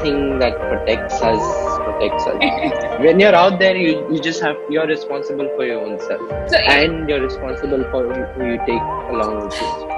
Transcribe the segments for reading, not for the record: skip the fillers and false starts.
nothing that protects us. When you're out there, you're responsible for your own self, So, and you're responsible for who you take along with you.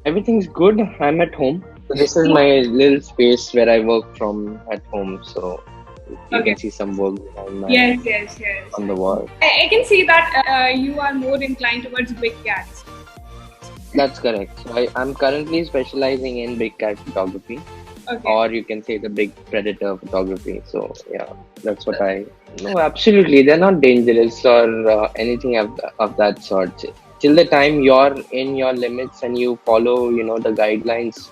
Everything's good. I'm at home. So this is my little space where I work from at home. So you okay. can see some work behind Yes, yes, yes. on the wall. I can see that you are more inclined towards big cats. That's correct. So I'm currently specializing in big cat photography, Okay. or you can say the big predator photography. So yeah, that's what I. No, absolutely, they're not dangerous or anything of that sort. Till the time you're in your limits and you follow, the guidelines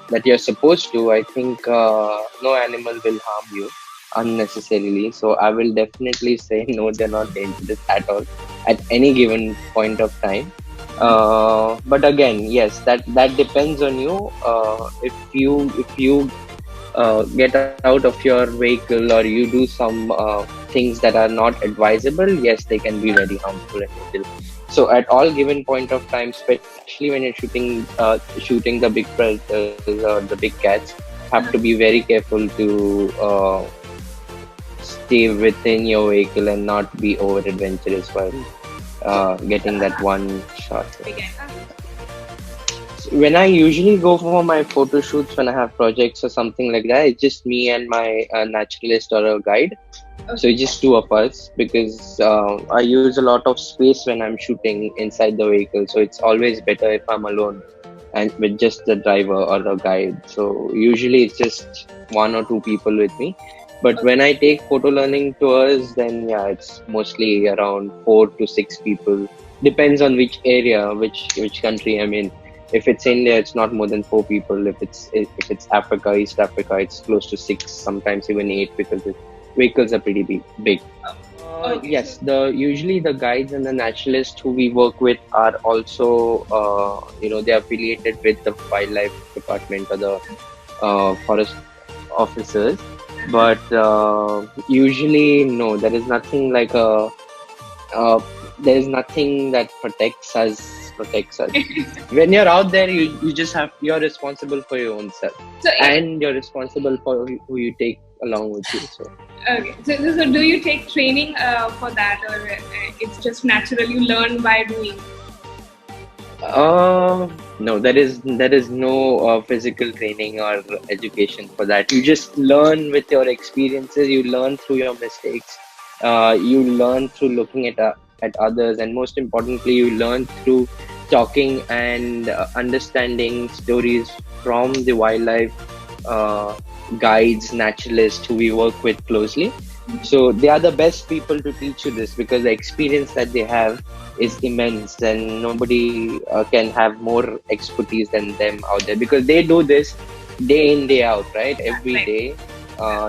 that you're supposed to, I think no animal will harm you unnecessarily. So I will definitely say no, they're not dangerous at all at any given point of time. But again, yes, that depends on you. If you get out of your vehicle or you do some things that are not advisable, yes, they can be very harmful and lethal. So at all given point of time, especially when you're shooting the big predators or the big cats, have to be very careful to stay within your vehicle and not be over adventurous while getting that one shot. When I usually go for my photo shoots, when I have projects or something like that, it's just me and my naturalist or a guide. So it's just two of us because I use a lot of space when I'm shooting inside the vehicle. So it's always better if I'm alone and with just the driver or the guide. So usually it's just one or two people with me. But when I take photo learning tours, then yeah, it's mostly around 4 to 6 people. Depends on which area, which country I'm in. If it's India, it's not more than 4 people. If it's Africa, East Africa, it's close to 6, sometimes even 8, because the vehicles are pretty big. Yes, usually the guides and the naturalists who we work with are also they're affiliated with the wildlife department or the forest officers. But usually, no, there is nothing like a there is nothing that protects us. When you're out there, you're responsible for your own self, So, and you're responsible for who you take along with you. So okay. So do you take training for that, or it's just natural you learn by doing? no, there is no physical training or education for that. You just learn with your experiences. You learn through your mistakes. You learn through looking at others, and most importantly, you learn through talking and understanding stories from the wildlife guides, naturalists who we work with closely. So they are the best people to teach you this because the experience that they have is immense, and nobody can have more expertise than them out there because they do this day in, day out, right? Every day,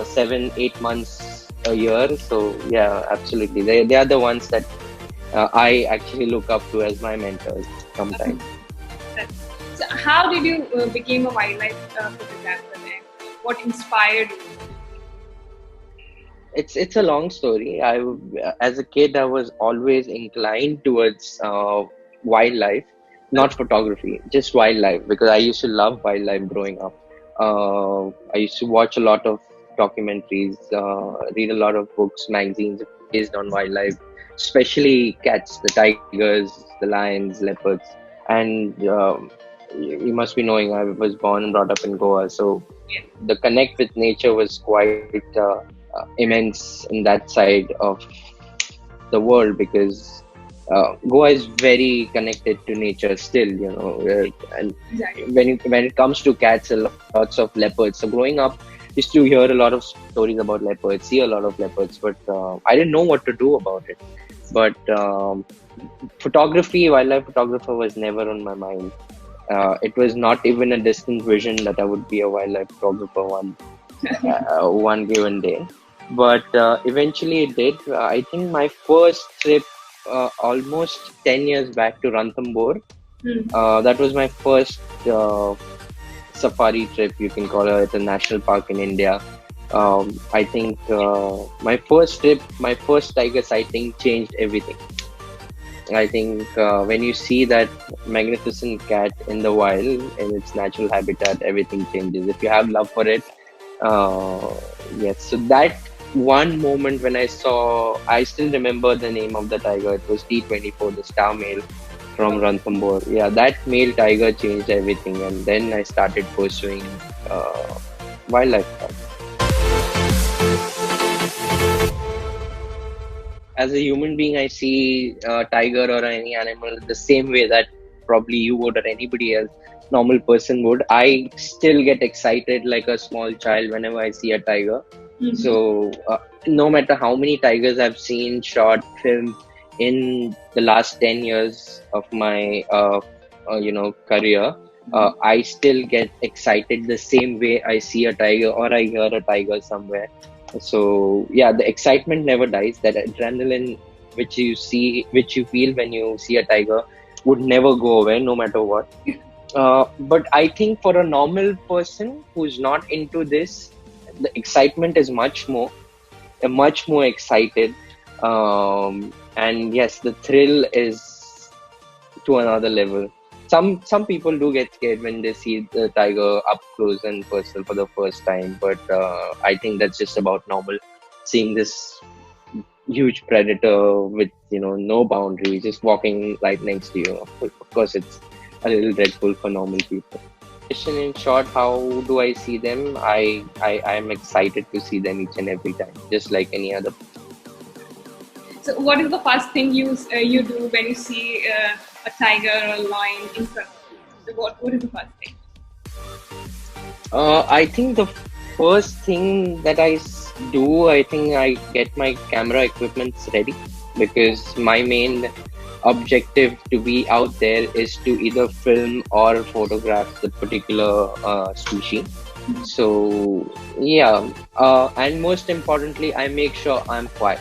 7, 8 months a year. So yeah, absolutely, they are the ones that I actually look up to as my mentors sometimes. So how did you become a wildlife photographer? And what inspired you? It's a long story. As a kid, I was always inclined towards wildlife, not photography, just wildlife, because I used to love wildlife growing up. I used to watch a lot of documentaries, read a lot of books, magazines based on wildlife, especially cats, the tigers, the lions, leopards. And you must be knowing I was born and brought up in Goa, so the connect with nature was quite immense in that side of the world because Goa is very connected to nature still, and Exactly. when it comes to cats, lots of leopards. So growing up, used to hear a lot of stories about leopards, see a lot of leopards, but I didn't know what to do about it. But photography, wildlife photographer was never on my mind. It was not even a distant vision that I would be a wildlife photographer one given day. But eventually it did. I think my first trip, almost 10 years back, to Ranthambore, that was my first safari trip, you can call it, a national park in India. I think my first trip, my first tiger sighting changed everything. I think when you see that magnificent cat in the wild in its natural habitat, everything changes. If you have love for it, uh, yes. So that one moment when I still remember the name of the tiger. It was T24, the star male from Ranthambore. Yeah, that male tiger changed everything, and then I started pursuing wildlife. As a human being, I see a tiger or any animal the same way that probably you would or anybody else, normal person would. I still get excited like a small child whenever I see a tiger. Mhm. So, no matter how many tigers I've seen, shot, filmed in the last 10 years of my, career, I still get excited the same way I see a tiger or I hear a tiger somewhere. So yeah, the excitement never dies. That adrenaline which you feel when you see a tiger would never go away, no matter what. But I think for a normal person who's not into this, the excitement is much more excited. And yes, the thrill is to another level. Some people do get scared when they see the tiger up close and personal for the first time, but I think that's just about normal. Seeing this huge predator with no boundary, just walking right next to you. Of course, it's a little dreadful for normal people. Question in short, how do I see them? I am excited to see them each and every time, just like any other. So, what is the first thing you do when you see a tiger or a lion in front of you? So, what is the first thing? I think the first thing that do, I think I get my camera equipments ready because my main objective to be out there is to either film or photograph the particular species. So yeah, and most importantly, I make sure I'm quiet.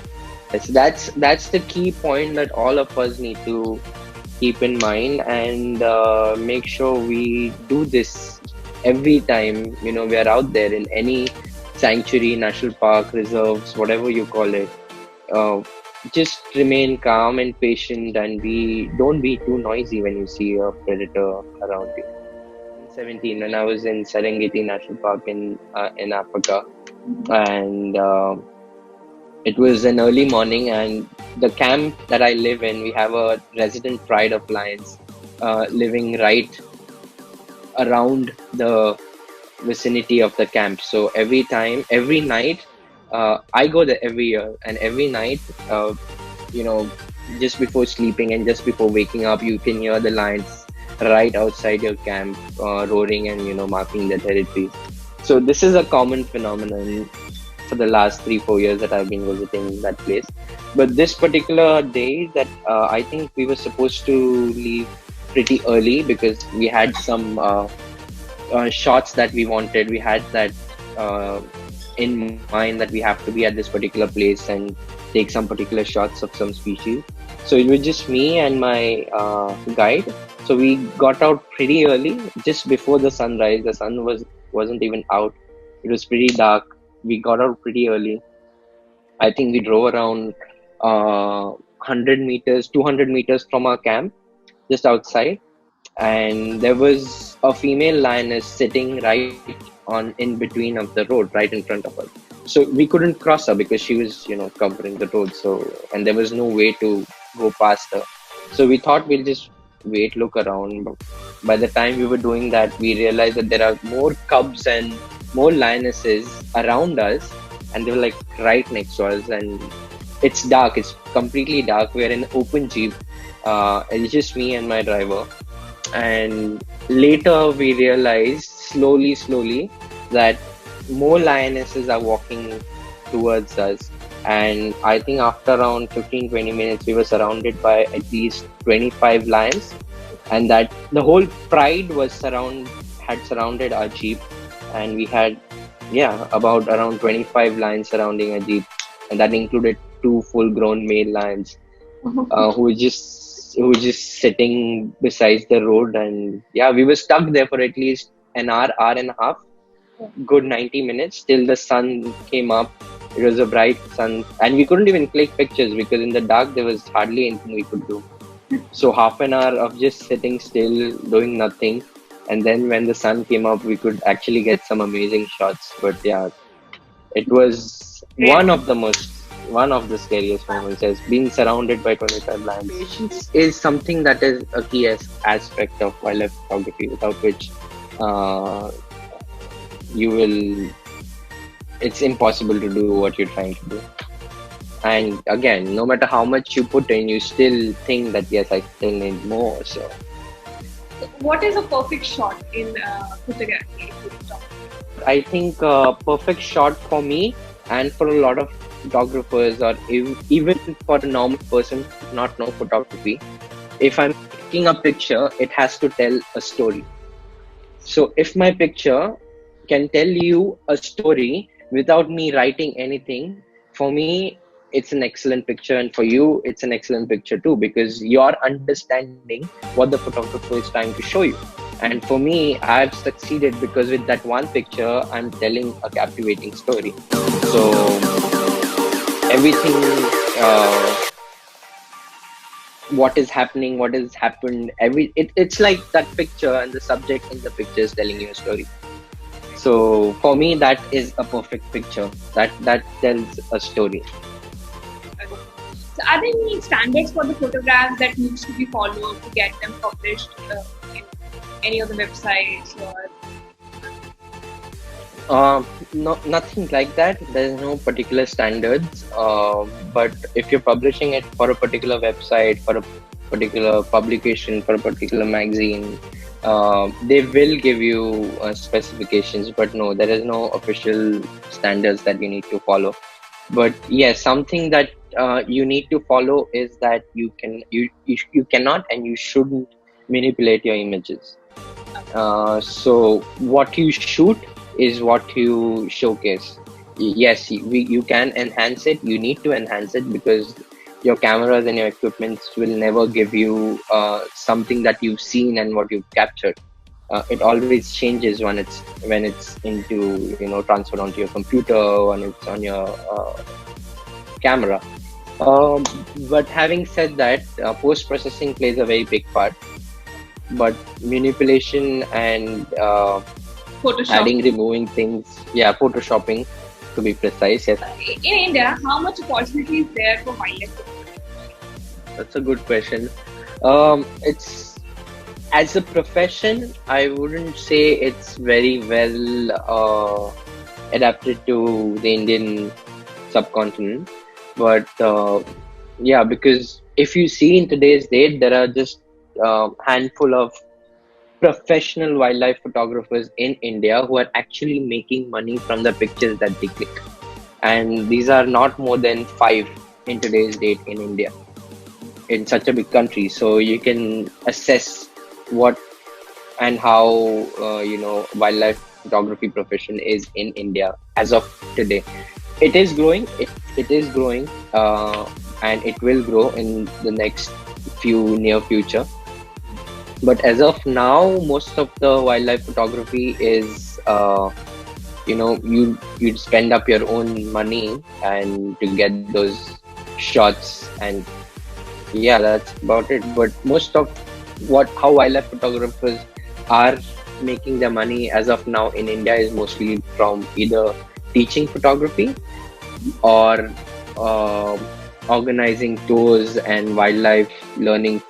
That's the key point that all of us need to keep in mind and make sure we do this every time we are out there in any sanctuary, national park, reserves, whatever you call it. uh, just remain calm and patient, and don't be too noisy when you see a predator around you. 17, when I was in Serengeti National Park in Africa, and it was an early morning, and the camp that I live in, we have a resident pride of lions living right around the vicinity of the camp. So every night, I go there every year, and every night, you know, just before sleeping and just before waking up, you can hear the lions right outside your camp roaring and marking their territory. So this is a common phenomenon for the last 3 4 years that I've been visiting that place. But this particular day that I think we were supposed to leave pretty early because we had some shots that we wanted. We had that in mind that we have to be at this particular place and take some particular shots of some species. So it was just me and my guide. So we got out pretty early, just before the sunrise. The sun wasn't even out. It was pretty dark. We got out pretty early. I think we drove around 100 meters, 200 meters from our camp, just outside, and there was a female lioness sitting right on in between of the road, right in front of us. So we couldn't cross her because she was covering the road. So, and there was no way to go past her. So we thought we'll just wait, look around. But by the time we were doing that, we realized that there are more cubs and more lionesses around us, and they were like right next to us. And it's dark, it's completely dark. We're in an open jeep. It's just me and my driver. And later we realized slowly that more lionesses are walking towards us. And I think after around 15 20 minutes, we were surrounded by at least 25 lions, and that the whole pride had surrounded our jeep. And we had, yeah, about around 25 lions surrounding our jeep, and that included two full grown male lions who were just sitting beside the road. And yeah, we were stuck there for at least an hour and a half, good 90 minutes, till the sun came up. It was a bright sun, and we couldn't even click pictures because in the dark there was hardly anything we could do. So half an hour of just sitting still, doing nothing, and then when the sun came up, we could actually get some amazing shots. But yeah, it was Great. one of the scariest moments as being surrounded by 25 lions. Patience is something that is a key aspect of wildlife photography, without which uh, you will, it's impossible to do what you're trying to do. And again, no matter how much you put in, you still think that yes, I still need more. So So what is a perfect shot in photography? If you talk? I think perfect shot for me and for a lot of photographers, or even for a normal person not know photography, if I'm taking a picture, it has to tell a story. So if my picture can tell you a story without me writing anything, for me, it's an excellent picture. And for you, it's an excellent picture too, because you're understanding what the photographer is trying to show you. And for me, I've succeeded because with that one picture, I'm telling a captivating story. So everything, what is happening, what has happened, it's like that picture, and the subject in the picture is telling you a story. So for me, that is a perfect picture. That tells a story. So are there any standards for the photographs that needs to be followed to get them published in any of the websites or? No, nothing like that. There's no particular standards. But if you're publishing it for a particular website, for a particular publication, for a particular magazine, they will give you specifications. But no, there is no official standards that you need to follow. But yes, something that you need to follow is that you cannot and you shouldn't manipulate your images. So what you shoot is what you showcase. Yes, you can enhance it. You need to enhance it because your cameras and your equipments will never give you something that you've seen and what you've captured. It always changes when it's into transferred onto your computer, when it's on your camera. Um, but having said that, post processing plays a very big part. But manipulation and Photoshop. adding, removing things, yeah, photoshopping to be precise. Yes, In India, how much opportunity is there for wildlife photography? that's a good question. It's as a profession, I wouldn't say it's very well adapted to the Indian subcontinent, but yeah, because if you see in today's date, there are just handful of professional wildlife photographers in India who are actually making money from the pictures that they click. And these are not more than five in today's date in India, in such a big country. So you can assess what and how wildlife photography profession is in India as of today. It is growing. It is growing, and it will grow in the next few near future. But as of now, most of the wildlife photography is you'd spend up your own money and to get those shots, and yeah, that's about it. But most of what how wildlife photographers are making their money as of now in India is mostly from either teaching photography or uh, organizing tours and wildlife learning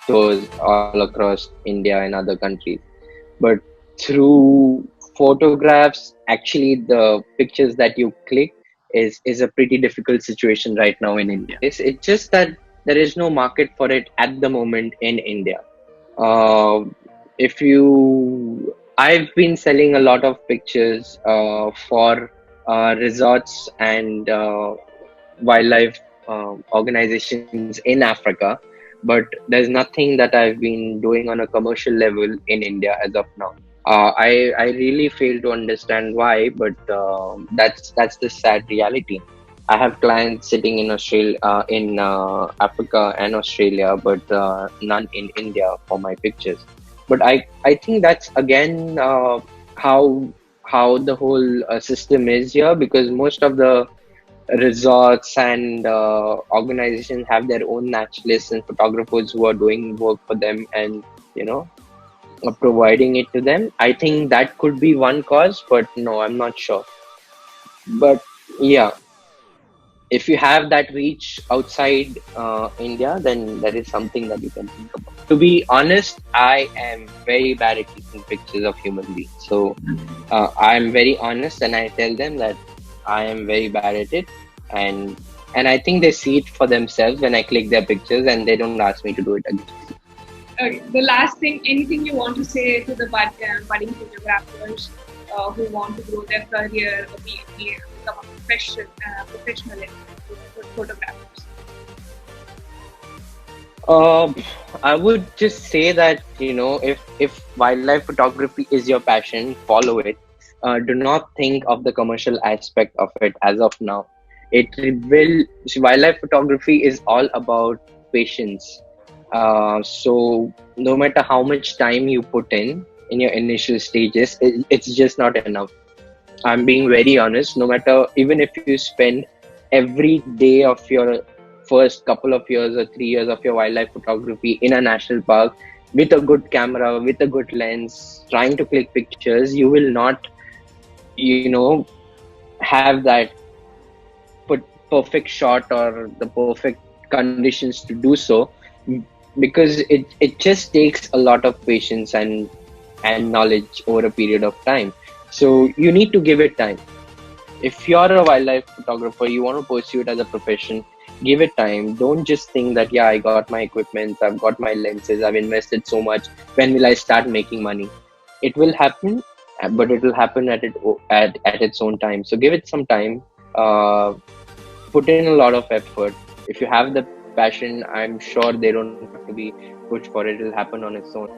tours all across India and other countries. But through photographs, actually, the pictures that you click is a pretty difficult situation right now in India. It's just that there is no market for it at the moment in India. If you, I've been selling a lot of pictures for resorts and wildlife organizations in Africa, but there's nothing that I've been doing on a commercial level in India as of now. I really fail to understand why, but that's the sad reality. I have clients sitting in Australia, in Africa and Australia, but none in India for my pictures. But I think that's again how how the whole system is here, because most of the resorts and organizations have their own naturalists and photographers who are doing work for them, and you know providing it to them. I think that could be one cause, but no, I'm not sure. But yeah, if you have that reach outside India, then that is something that you can think about. To be honest, I am very bad at taking pictures of human beings. So I'm very honest, and I tell them that I am very bad at it, and I think they see it for themselves when I click their pictures, and they don't ask me to do it again. Okay, the last thing, anything you want to say to the budding photographers who want to grow their career or become a professional in photographers? Uh, I would just say that if wildlife photography is your passion, follow it. Do not think of the commercial aspect of it as of now. It will Wildlife photography is all about patience. So no matter how much time you put in your initial stages, it's just not enough. I'm being very honest. No matter, even if you spend every day of your first couple of years or 3 years of your wildlife photography in a national park with a good camera, with a good lens, trying to click pictures, you will not, you know, have that perfect shot or the perfect conditions to do so, because it just takes a lot of patience and knowledge over a period of time. So you need to give it time. If you're a wildlife photographer, you want to pursue it as a profession, give it time. Don't just think that, yeah, I got my equipment, I've got my lenses, I've invested so much, when will I start making money? It will happen, but it will happen at its own time. So give it some time. Put in a lot of effort. If you have the passion, I'm sure they don't have to be pushed for it. It'll happen on its own.